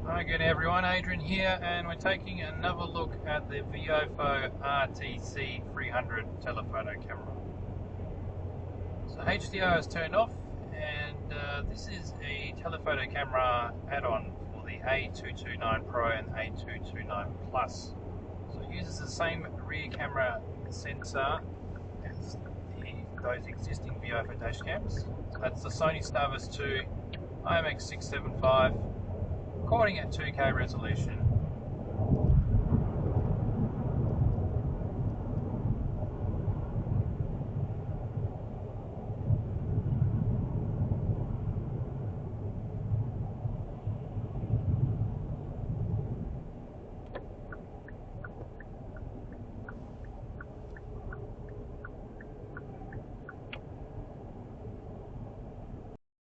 Hi again everyone, Adrian here, and we're taking another look at the Viofo RTC300 Telephoto camera. So HDR is turned off, and this is a telephoto camera add-on for the A229 Pro and A229 Plus. So it uses the same rear camera sensor as those existing Viofo dash cams. So that's the Sony Starvis 2 IMX675. Recording at 2K resolution,